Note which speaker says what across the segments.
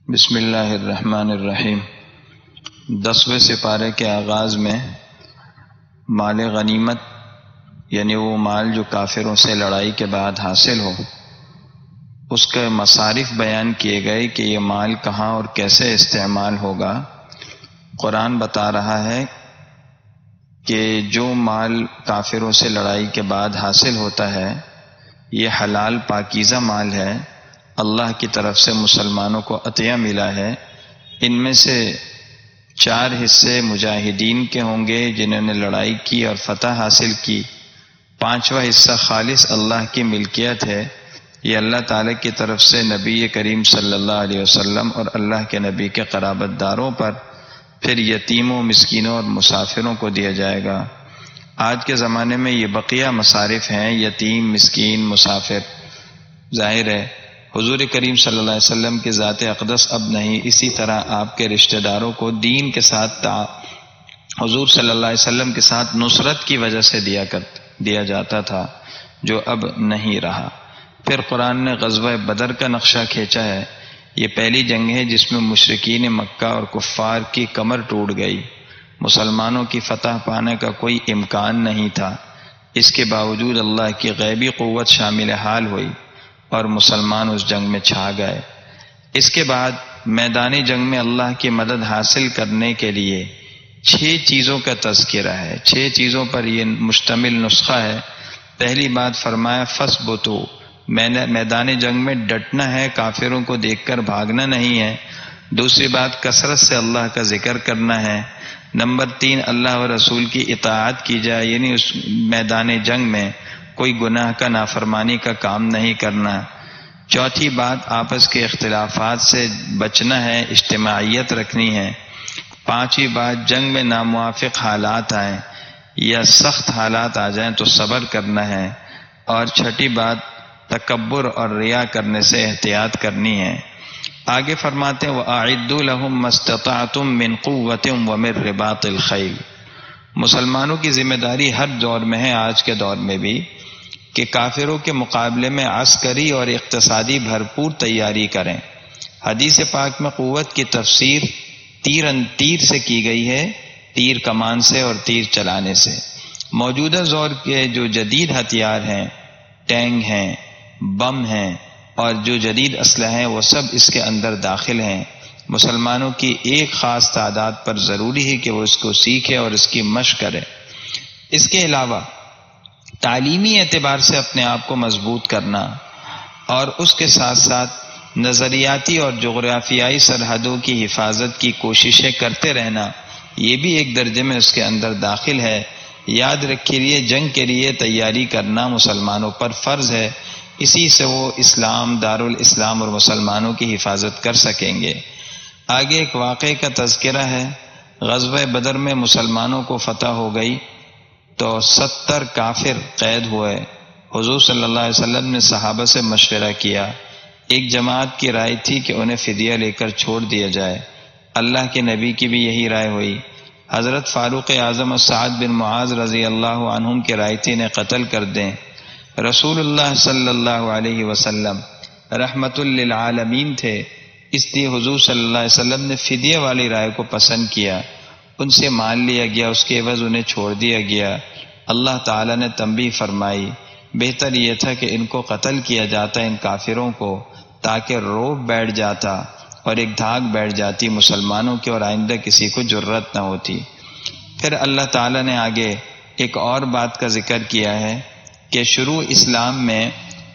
Speaker 1: بسم اللہ الرحمن الرحیم۔ 10ویں سپارے کے آغاز میں مال غنیمت یعنی وہ مال جو کافروں سے لڑائی کے بعد حاصل ہو، اس کے مصارف بیان کیے گئے کہ یہ مال کہاں اور کیسے استعمال ہوگا۔ قرآن بتا رہا ہے کہ جو مال کافروں سے لڑائی کے بعد حاصل ہوتا ہے یہ حلال پاکیزہ مال ہے، اللہ کی طرف سے مسلمانوں کو عطیہ ملا ہے۔ ان میں سے 4 حصے مجاہدین کے ہوں گے جنہوں نے لڑائی کی اور فتح حاصل کی، 5واں حصہ خالص اللہ کی ملکیت ہے، یہ اللہ تعالی کی طرف سے نبی کریم صلی اللہ علیہ وسلم اور اللہ کے نبی کے قرابت داروں پر، پھر یتیموں، مسکینوں اور مسافروں کو دیا جائے گا۔ آج کے زمانے میں یہ بقیہ مصارف ہیں، یتیم، مسکین، مسافر۔ ظاہر ہے حضور کریم صلی اللہ علیہ وسلم کی ذات اقدس اب نہیں، اسی طرح آپ کے رشتہ داروں کو دین کے ساتھ حضور صلی اللہ علیہ وسلم کے ساتھ نصرت کی وجہ سے دیا جاتا تھا، جو اب نہیں رہا۔ پھر قرآن نے غزوہ بدر کا نقشہ کھینچا ہے۔ یہ پہلی جنگ ہے جس میں مشرکین مکہ اور کفار کی کمر ٹوٹ گئی، مسلمانوں کی فتح پانے کا کوئی امکان نہیں تھا، اس کے باوجود اللہ کی غیبی قوت شامل حال ہوئی اور مسلمان اس جنگ میں چھا گئے۔ اس کے بعد میدانی جنگ میں اللہ کی مدد حاصل کرنے کے لیے 6 چیزوں کا تذکرہ ہے، 6 چیزوں پر یہ مشتمل نسخہ ہے۔ پہلی بات فرمایا فَاثْبُتُوا، میدان جنگ میں ڈٹنا ہے، کافروں کو دیکھ کر بھاگنا نہیں ہے۔ دوسری بات کثرت سے اللہ کا ذکر کرنا ہے۔ نمبر 3 اللہ و رسول کی اطاعت کی جائے، یعنی اس میدان جنگ میں کوئی گناہ کا نافرمانی کا کام نہیں کرنا۔ چوتھی بات آپس کے اختلافات سے بچنا ہے، اجتماعیت رکھنی ہے۔ 5ویں بات جنگ میں ناموافق حالات آئیں یا سخت حالات آ جائیں تو صبر کرنا ہے۔ اور 6ٹھی بات تکبر اور ریا کرنے سے احتیاط کرنی ہے۔ آگے فرماتے ہیں وَأَعِدُّوا لَهُم مَّا اسْتَطَعْتُم مِّن قُوَّةٍ وَمِن رِّبَاطِ الْخَيْلِ۔ مسلمانوں کی ذمہ داری ہر دور میں ہے، آج کے دور میں بھی، کہ کافروں کے مقابلے میں عسکری اور اقتصادی بھرپور تیاری کریں۔ حدیث پاک میں قوت کی تفسیر تیر سے کی گئی ہے، تیر کمان سے اور تیر چلانے سے۔ موجودہ دور کے جو جدید ہتھیار ہیں، ٹینک ہیں، بم ہیں اور جو جدید اسلحے ہیں، وہ سب اس کے اندر داخل ہیں۔ مسلمانوں کی ایک خاص تعداد پر ضروری ہے کہ وہ اس کو سیکھے اور اس کی مشق کرے۔ اس کے علاوہ تعلیمی اعتبار سے اپنے آپ کو مضبوط کرنا اور اس کے ساتھ ساتھ نظریاتی اور جغرافیائی سرحدوں کی حفاظت کی کوششیں کرتے رہنا، یہ بھی ایک درجے میں اس کے اندر داخل ہے۔ یاد رکھیے جنگ کے لیے تیاری کرنا مسلمانوں پر فرض ہے، اسی سے وہ اسلام، دارالاسلام اور مسلمانوں کی حفاظت کر سکیں گے۔ آگے ایک واقعے کا تذکرہ ہے۔ غزوہ بدر میں مسلمانوں کو فتح ہو گئی تو 70 کافر قید ہوئے۔ حضور صلی اللہ علیہ وسلم نے صحابہ سے مشورہ کیا، ایک جماعت کی رائے تھی کہ انہیں فدیہ لے کر چھوڑ دیا جائے، اللہ کے نبی کی بھی یہی رائے ہوئی۔ حضرت فاروق اعظم اور سعد بن معاذ رضی اللہ عنہم کی رائے تھی انہیں قتل کر دیں۔ رسول اللہ صلی اللہ علیہ وسلم رحمت للعالمین تھے، اس لیے حضور صلی اللہ علیہ وسلم نے فدیہ والی رائے کو پسند کیا، ان سے مال لیا گیا، اس کے عوض انہیں چھوڑ دیا گیا۔ اللہ تعالیٰ نے تنبیہ فرمائی، بہتر یہ تھا کہ ان کو قتل کیا جاتا، ان کافروں کو، تاکہ روب بیٹھ جاتا اور ایک دھاگ بیٹھ جاتی مسلمانوں کی اور آئندہ کسی کو جرأت نہ ہوتی۔ پھر اللہ تعالیٰ نے آگے ایک اور بات کا ذکر کیا ہے کہ شروع اسلام میں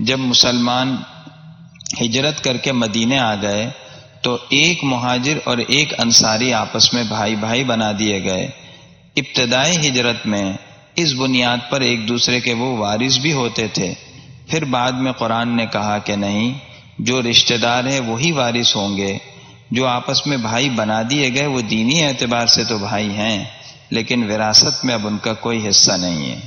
Speaker 1: جب مسلمان ہجرت کر کے مدینے آ گئے تو ایک مہاجر اور ایک انصاری آپس میں بھائی بھائی بنا دیے گئے۔ ابتدائی ہجرت میں اس بنیاد پر ایک دوسرے کے وہ وارث بھی ہوتے تھے، پھر بعد میں قرآن نے کہا کہ نہیں، جو رشتہ دار ہیں وہی وارث ہوں گے۔ جو آپس میں بھائی بنا دیے گئے وہ دینی اعتبار سے تو بھائی ہیں، لیکن وراثت میں اب ان کا کوئی حصہ نہیں ہے۔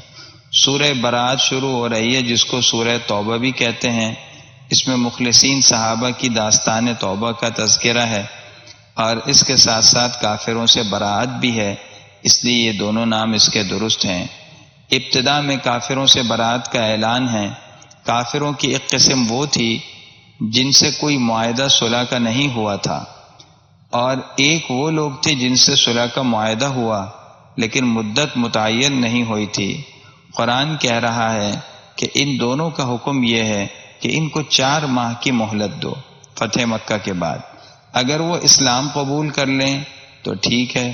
Speaker 1: سورہ برات شروع ہو رہی ہے جس کو سورہ توبہ بھی کہتے ہیں، اس میں مخلصین صحابہ کی داستان توبہ کا تذکرہ ہے اور اس کے ساتھ ساتھ کافروں سے برات بھی ہے، اس لیے یہ دونوں نام اس کے درست ہیں۔ ابتدا میں کافروں سے برات کا اعلان ہے۔ کافروں کی ایک قسم وہ تھی جن سے کوئی معاہدہ صلح کا نہیں ہوا تھا، اور ایک وہ لوگ تھے جن سے صلح کا معاہدہ ہوا لیکن مدت متعین نہیں ہوئی تھی۔ قرآن کہہ رہا ہے کہ ان دونوں کا حکم یہ ہے کہ ان کو 4 ماہ کی مہلت دو فتح مکہ کے بعد۔ اگر وہ اسلام قبول کر لیں تو ٹھیک ہے،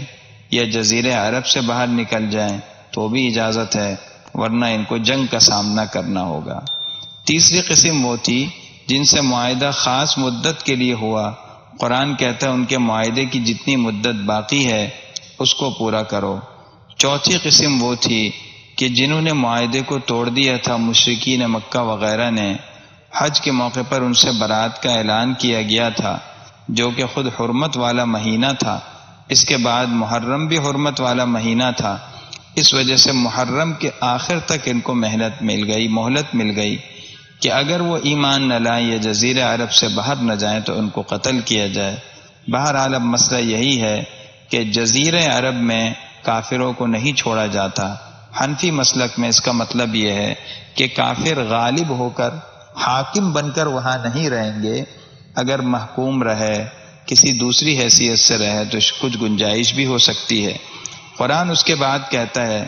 Speaker 1: یا جزیرہ عرب سے باہر نکل جائیں تو بھی اجازت ہے، ورنہ ان کو جنگ کا سامنا کرنا ہوگا۔ تیسری قسم وہ تھی جن سے معاہدہ خاص مدت کے لیے ہوا، قرآن کہتا ہے ان کے معاہدے کی جتنی مدت باقی ہے اس کو پورا کرو۔ چوتھی قسم وہ تھی کہ جنہوں نے معاہدے کو توڑ دیا تھا، مشرکین مکہ وغیرہ نے، حج کے موقع پر ان سے برات کا اعلان کیا گیا تھا، جو کہ خود حرمت والا مہینہ تھا، اس کے بعد محرم بھی حرمت والا مہینہ تھا، اس وجہ سے محرم کے آخر تک ان کو مہلت مل گئی کہ اگر وہ ایمان نہ لائیں یا جزیرہ عرب سے باہر نہ جائیں تو ان کو قتل کیا جائے۔ بہرحال اب مسئلہ یہی ہے کہ جزیرہ عرب میں کافروں کو نہیں چھوڑا جاتا۔ حنفی مسلک میں اس کا مطلب یہ ہے کہ کافر غالب ہو کر حاکم بن کر وہاں نہیں رہیں گے، اگر محکوم رہے، کسی دوسری حیثیت سے رہے تو کچھ گنجائش بھی ہو سکتی ہے۔ قرآن اس کے بعد کہتا ہے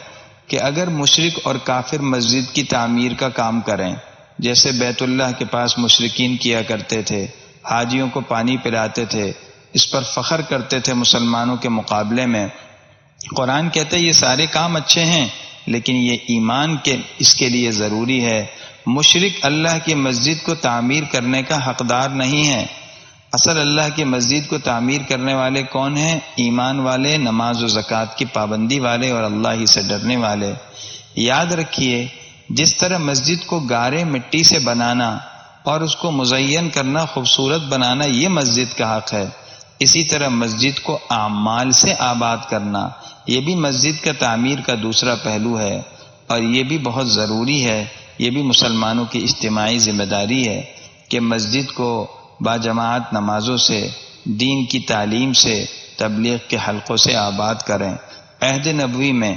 Speaker 1: کہ اگر مشرک اور کافر مسجد کی تعمیر کا کام کریں، جیسے بیت اللہ کے پاس مشرکین کیا کرتے تھے، حاجیوں کو پانی پلاتے تھے، اس پر فخر کرتے تھے مسلمانوں کے مقابلے میں، قرآن کہتا ہے یہ سارے کام اچھے ہیں لیکن یہ ایمان کے اس کے لیے ضروری ہے۔ مشرک اللہ کی مسجد کو تعمیر کرنے کا حقدار نہیں ہے۔ اصل اللہ کی مسجد کو تعمیر کرنے والے کون ہیں؟ ایمان والے، نماز و زکوٰۃ کی پابندی والے اور اللہ ہی سے ڈرنے والے۔ یاد رکھیے، جس طرح مسجد کو گارے مٹی سے بنانا اور اس کو مزین کرنا، خوبصورت بنانا یہ مسجد کا حق ہے، اسی طرح مسجد کو اعمال سے آباد کرنا یہ بھی مسجد کا تعمیر کا دوسرا پہلو ہے، اور یہ بھی بہت ضروری ہے۔ یہ بھی مسلمانوں کی اجتماعی ذمہ داری ہے کہ مسجد کو باجماعت نمازوں سے، دین کی تعلیم سے، تبلیغ کے حلقوں سے آباد کریں۔ عہد نبوی میں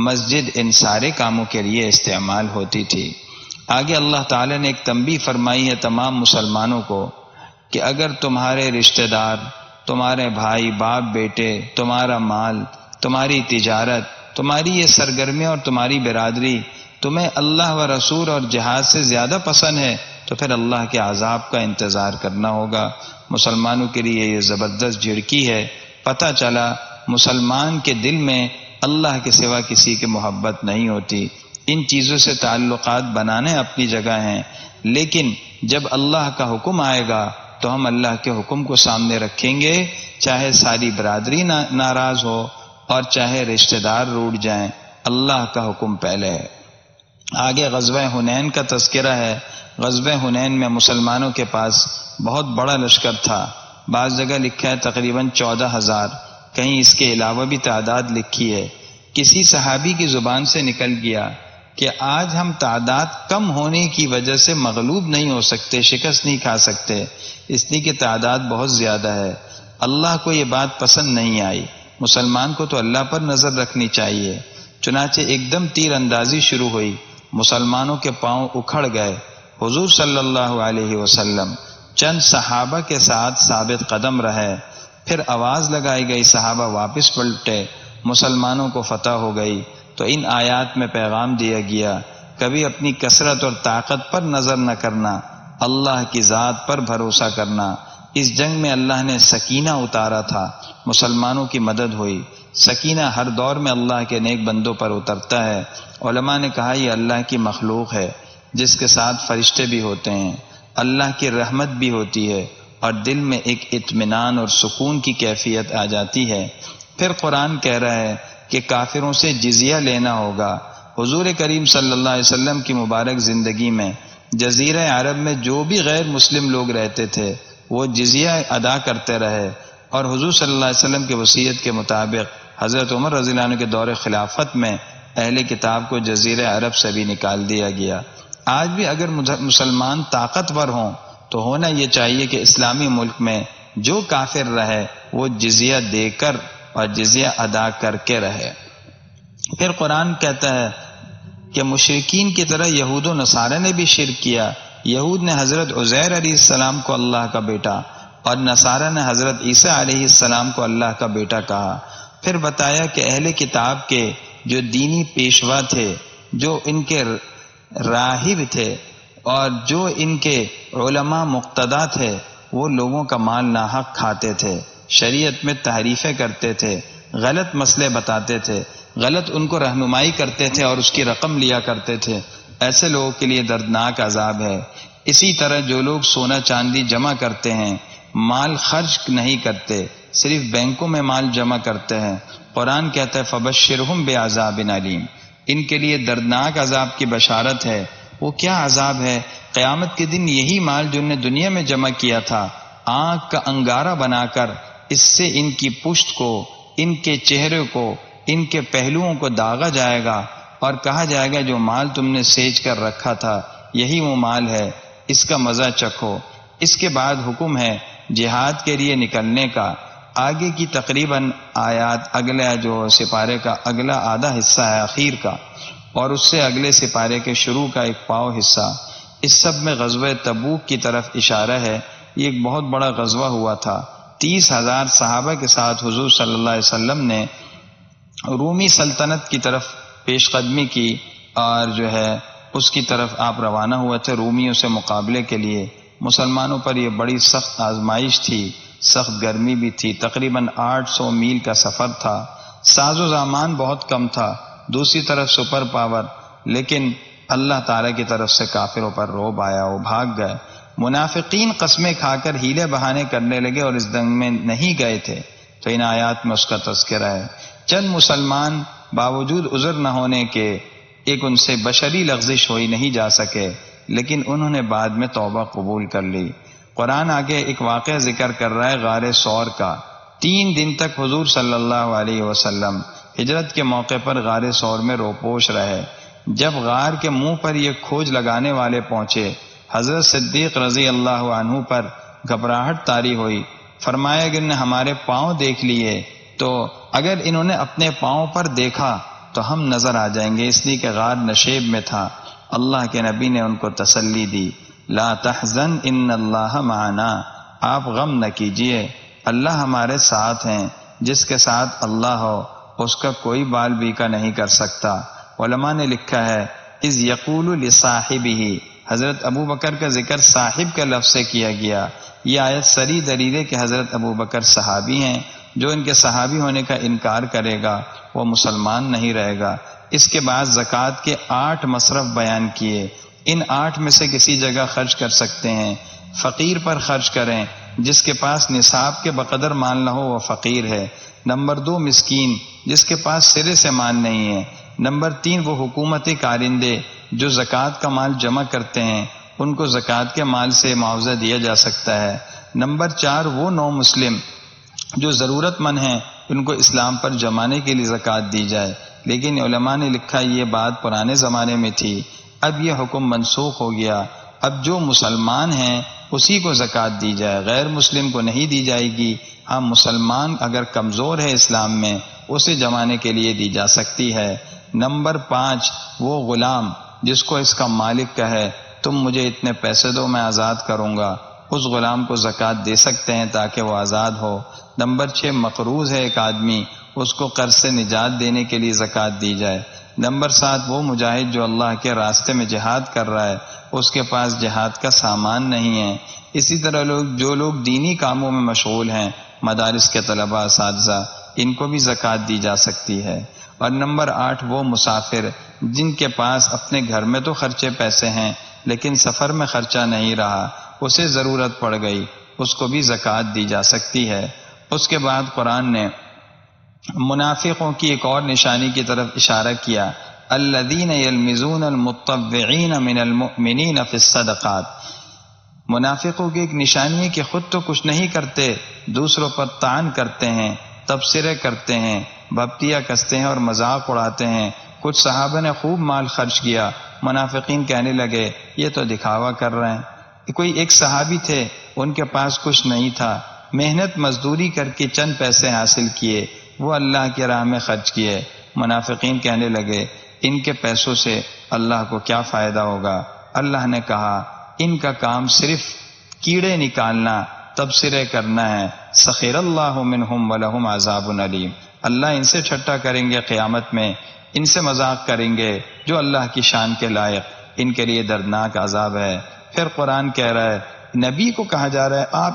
Speaker 1: مسجد ان سارے کاموں کے لیے استعمال ہوتی تھی۔ آگے اللہ تعالی نے ایک تنبیہ فرمائی ہے تمام مسلمانوں کو کہ اگر تمہارے رشتہ دار، تمہارے بھائی، باپ، بیٹے، تمہارا مال، تمہاری تجارت، تمہاری یہ سرگرمیاں اور تمہاری برادری تمہیں اللہ و رسول اور جہاد سے زیادہ پسند ہے تو پھر اللہ کے عذاب کا انتظار کرنا ہوگا۔ مسلمانوں کے لیے یہ زبردست جھڑکی ہے۔ پتہ چلا مسلمان کے دل میں اللہ کے سوا کسی کی محبت نہیں ہوتی۔ ان چیزوں سے تعلقات بنانے اپنی جگہ ہیں، لیکن جب اللہ کا حکم آئے گا تو ہم اللہ کے حکم کو سامنے رکھیں گے، چاہے ساری برادری ناراض ہو اور چاہے رشتہ دار روٹ جائیں، اللہ کا حکم پہلے ہے۔ آگے غزوہ حنین کا تذکرہ ہے۔ غزوہ حنین میں مسلمانوں کے پاس بہت بڑا لشکر تھا، بعض جگہ لکھا ہے تقریباً 14,000، کہیں اس کے علاوہ بھی تعداد لکھی ہے۔ کسی صحابی کی زبان سے نکل گیا کہ آج ہم تعداد کم ہونے کی وجہ سے مغلوب نہیں ہو سکتے، شکست نہیں کھا سکتے، اس لیے کہ تعداد بہت زیادہ ہے۔ اللہ کو یہ بات پسند نہیں آئی۔ مسلمان کو تو اللہ پر نظر رکھنی چاہیے۔ چنانچہ ایک دم تیر اندازی شروع ہوئی، مسلمانوں کے پاؤں اکھڑ گئے۔ حضور صلی اللہ علیہ وسلم چند صحابہ کے ساتھ ثابت قدم رہے، پھر آواز لگائی گئی، صحابہ واپس پلٹے، مسلمانوں کو فتح ہو گئی۔ تو ان آیات میں پیغام دیا گیا، کبھی اپنی کثرت اور طاقت پر نظر نہ کرنا، اللہ کی ذات پر بھروسہ کرنا۔ اس جنگ میں اللہ نے سکینہ اتارا تھا، مسلمانوں کی مدد ہوئی۔ سکینہ ہر دور میں اللہ کے نیک بندوں پر اترتا ہے۔ علماء نے کہا یہ اللہ کی مخلوق ہے، جس کے ساتھ فرشتے بھی ہوتے ہیں، اللہ کی رحمت بھی ہوتی ہے، اور دل میں ایک اطمینان اور سکون کی کیفیت آ جاتی ہے۔ پھر قرآن کہہ رہا ہے کہ کافروں سے جزیہ لینا ہوگا۔ حضور کریم صلی اللہ علیہ وسلم کی مبارک زندگی میں جزیرہ عرب میں جو بھی غیر مسلم لوگ رہتے تھے وہ جزیہ ادا کرتے رہے، اور حضور صلی اللہ علیہ وسلم کی وصیت کے مطابق حضرت عمر رضی اللہ عنہ کے دور خلافت میں اہل کتاب کو جزیرہ عرب سے بھی نکال دیا گیا۔ آج بھی اگر مسلمان طاقتور ہوں تو ہونا یہ چاہیے کہ اسلامی ملک میں جو کافر رہے وہ جزیہ دے کر اور جزیہ ادا کر کے رہے۔ پھر قرآن کہتا ہے کہ مشرکین کی طرح یہود و نصارہ نے بھی شرک کیا، یہود نے حضرت عزیر علیہ السلام کو اللہ کا بیٹا اور نصارہ نے حضرت عیسیٰ علیہ السلام کو اللہ کا بیٹا کہا۔ پھر بتایا کہ اہل کتاب کے جو دینی پیشوا تھے، جو ان کے راہب تھے اور جو ان کے علماء مقتدا تھے، وہ لوگوں کا مال ناحق کھاتے تھے، شریعت میں تحریفیں کرتے تھے، غلط مسئلے بتاتے تھے، غلط ان کو رہنمائی کرتے تھے اور اس کی رقم لیا کرتے تھے۔ ایسے لوگوں کے لیے دردناک عذاب ہے۔ اسی طرح جو لوگ سونا چاندی جمع کرتے ہیں، مال خرچ نہیں کرتے، صرف بینکوں میں مال جمع کرتے ہیں، قرآن کہتا ہے فبشرہم بعذاب علیم، ان کے لیے دردناک عذاب کی بشارت ہے۔ وہ کیا عذاب ہے؟ قیامت کے دن یہی مال جو انہیں دنیا میں جمع کیا تھا، آنکھ کا انگارہ بنا کر اس سے ان کی پشت کو، ان کے چہرے کو، ان کے پہلوؤں کو داغا جائے گا اور کہا جائے گا جو مال تم نے سینچ کر رکھا تھا یہی وہ مال ہے، اس کا مزہ چکھو۔ اس کے بعد حکم ہے جہاد کے لیے نکلنے کا۔ آگے کی تقریباً آیات اگلا جو سپارے کا اگلا آدھا حصہ ہے اخیر کا، اور اس سے اگلے سپارے کے شروع کا ایک پاؤ حصہ، اس سب میں غزوہ تبوک کی طرف اشارہ ہے۔ یہ ایک بہت بڑا غزوہ ہوا تھا۔ 30,000 صحابہ کے ساتھ حضور صلی اللہ علیہ وسلم نے رومی سلطنت کی طرف پیش قدمی کی اور جو ہے اس کی طرف آپ روانہ ہوئے تھے رومیوں سے مقابلے کے لیے۔ مسلمانوں پر یہ بڑی سخت آزمائش تھی، سخت گرمی بھی تھی، تقریباً 800 میل کا سفر تھا، ساز و سامان بہت کم تھا، دوسری طرف سپر پاور، لیکن اللہ تعالیٰ کی طرف سے کافروں پر روب آیا، وہ بھاگ گئے۔ منافقین قسمیں کھا کر ہیلے بہانے کرنے لگے اور اس جنگ میں نہیں گئے تھے، تو ان آیات میں اس کا تذکرہ ہے۔ چند مسلمان باوجود عذر نہ ہونے کے ایک ان سے بشری لغزش ہوئی نہیں جا سکے، لیکن انہوں نے بعد میں توبہ قبول کر لی۔ قرآن آگے ایک واقعہ ذکر کر رہا ہے غار ثور کا۔ 3 دن تک حضور صلی اللہ علیہ وسلم ہجرت کے موقع پر غار ثور میں روپوش رہے۔ جب غار کے منہ پر یہ کھوج لگانے والے پہنچے، حضرت صدیق رضی اللہ عنہ پر گھبراہٹ طاری ہوئی۔ فرمایا کہ انہوں نے ہمارے پاؤں دیکھ لیے، تو اگر انہوں نے اپنے پاؤں پر دیکھا تو ہم نظر آ جائیں گے، اس لیے کہ غار نشیب میں تھا۔ اللہ کے نبی نے ان کو تسلی دی، لا تحزن ان اللہ معنا، آپ غم نہ کیجئے، اللہ ہمارے ساتھ ہیں، جس کے ساتھ اللہ ہو اس کا کوئی بال بیکا نہیں کر سکتا۔ علماء نے لکھا ہے اذ یقول لصاحبہ، حضرت ابو بکر کا ذکر صاحب کے لفظ سے کیا گیا۔ یہ آیت سری دلیل ہے کہ حضرت ابو بکر صحابی ہیں، جو ان کے صحابی ہونے کا انکار کرے گا وہ مسلمان نہیں رہے گا۔ اس کے بعد زکوٰۃ کے 8 مصرف بیان کیے، ان 8 میں سے کسی جگہ خرچ کر سکتے ہیں۔ فقیر پر خرچ کریں، جس کے پاس نصاب کے بقدر مال نہ ہو وہ فقیر ہے۔ نمبر 2 مسکین، جس کے پاس سرے سے مال نہیں ہے۔ نمبر 3 وہ حکومتی کارندے جو زکوٰۃ کا مال جمع کرتے ہیں، ان کو زکوٰۃ کے مال سے معاوضہ دیا جا سکتا ہے۔ نمبر 4 وہ نو مسلم جو ضرورت مند ہیں، ان کو اسلام پر جمانے کے لیے زکوٰۃ دی جائے۔ لیکن علماء نے لکھا یہ بات پرانے زمانے میں تھی، اب یہ حکم منسوخ ہو گیا۔ اب جو مسلمان ہیں اسی کو زکوٰۃ دی جائے، غیر مسلم کو نہیں دی جائے گی۔ ہاں مسلمان اگر کمزور ہے اسلام میں، اسے جمانے کے لیے دی جا سکتی ہے۔ نمبر 5 وہ غلام جس کو اس کا مالک کہے تم مجھے اتنے پیسے دو میں آزاد کروں گا، اس غلام کو زکوٰۃ دے سکتے ہیں تاکہ وہ آزاد ہو۔ نمبر 6 مقروض ہے ایک آدمی، اس کو قرض سے نجات دینے کے لیے زکوٰۃ دی جائے۔ نمبر 7 وہ مجاہد جو اللہ کے راستے میں جہاد کر رہا ہے، اس کے پاس جہاد کا سامان نہیں ہے۔ اسی طرح جو لوگ دینی کاموں میں مشغول ہیں، مدارس کے طلباء اساتذہ، ان کو بھی زکوٰۃ دی جا سکتی ہے۔ اور نمبر 8 وہ مسافر جن کے پاس اپنے گھر میں تو خرچے پیسے ہیں لیکن سفر میں خرچہ نہیں رہا، اسے ضرورت پڑ گئی، اس کو بھی زکوٰۃ دی جا سکتی ہے۔ اس کے بعد قرآن نے منافقوں کی ایک اور نشانی کی طرف اشارہ کیا، الذین یلمزون المطوعین من المؤمنین فی الصدقات۔ منافقوں کی ایک نشانی ہے کہ خود تو کچھ نہیں کرتے، دوسروں پر طعن کرتے ہیں، تبصرے کرتے ہیں، بھپتیاں کستے ہیں اور مذاق اڑاتے ہیں۔ کچھ صحابہ نے خوب مال خرچ کیا، منافقین کہنے لگے یہ تو دکھاوا کر رہے ہیں۔ کوئی ایک صحابی تھے، ان کے پاس کچھ نہیں تھا، محنت مزدوری کر کے چند پیسے حاصل کیے، وہ اللہ کی راہ میں خرچ کیے۔ منافقین کہنے لگے ان کے پیسوں سے اللہ کو کیا فائدہ ہوگا۔ اللہ نے کہا ان کا کام صرف کیڑے نکالنا، تبصرے کرنا ہے۔ سخر اللہ منہم ولہم عذاب علیم، اللہ ان سے ٹھٹا کریں گے قیامت میں، ان سے مذاق کریں گے جو اللہ کی شان کے لائق، ان کے لیے دردناک عذاب ہے۔ پھر قرآن کہہ رہا ہے، نبی کو کہا جا رہا ہے آپ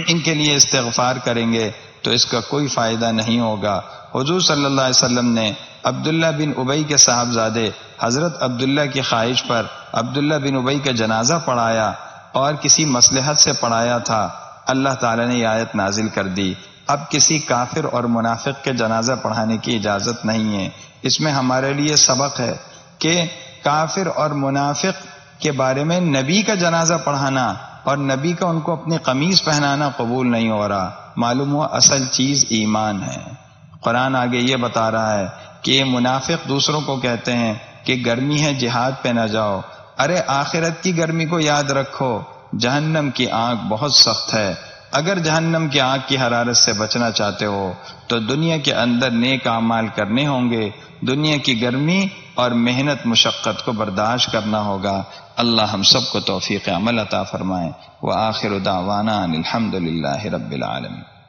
Speaker 1: ان کے لیے استغفار کریں گے تو اس کا کوئی فائدہ نہیں ہوگا۔ حضور صلی اللہ علیہ وسلم نے عبداللہ بن ابی کے صاحبزادے حضرت عبداللہ کی خواہش پر عبداللہ بن ابی کا جنازہ پڑھایا اور کسی مصلحت سے پڑھایا تھا، اللہ تعالیٰ نے یہ آیت نازل کر دی، اب کسی کافر اور منافق کے جنازہ پڑھانے کی اجازت نہیں ہے۔ اس میں ہمارے لیے سبق ہے کہ کافر اور منافق کے بارے میں نبی کا جنازہ پڑھانا اور نبی کا ان کو اپنی قمیص پہنانا قبول نہیں ہو رہا۔ معلوم ہوا اصل چیز ایمان ہے۔ قرآن آگے یہ بتا رہا ہے کہ یہ منافق دوسروں کو کہتے ہیں کہ گرمی ہے جہاد پہ نہ جاؤ، ارے آخرت کی گرمی کو یاد رکھو، جہنم کی آگ بہت سخت ہے، اگر جہنم کی آگ کی حرارت سے بچنا چاہتے ہو تو دنیا کے اندر نیک اعمال کرنے ہوں گے، دنیا کی گرمی اور محنت مشقت کو برداشت کرنا ہوگا۔ اللہ ہم سب کو توفیق عمل عطا فرمائے۔ وآخر دعوانا الحمد للہ رب العالمین۔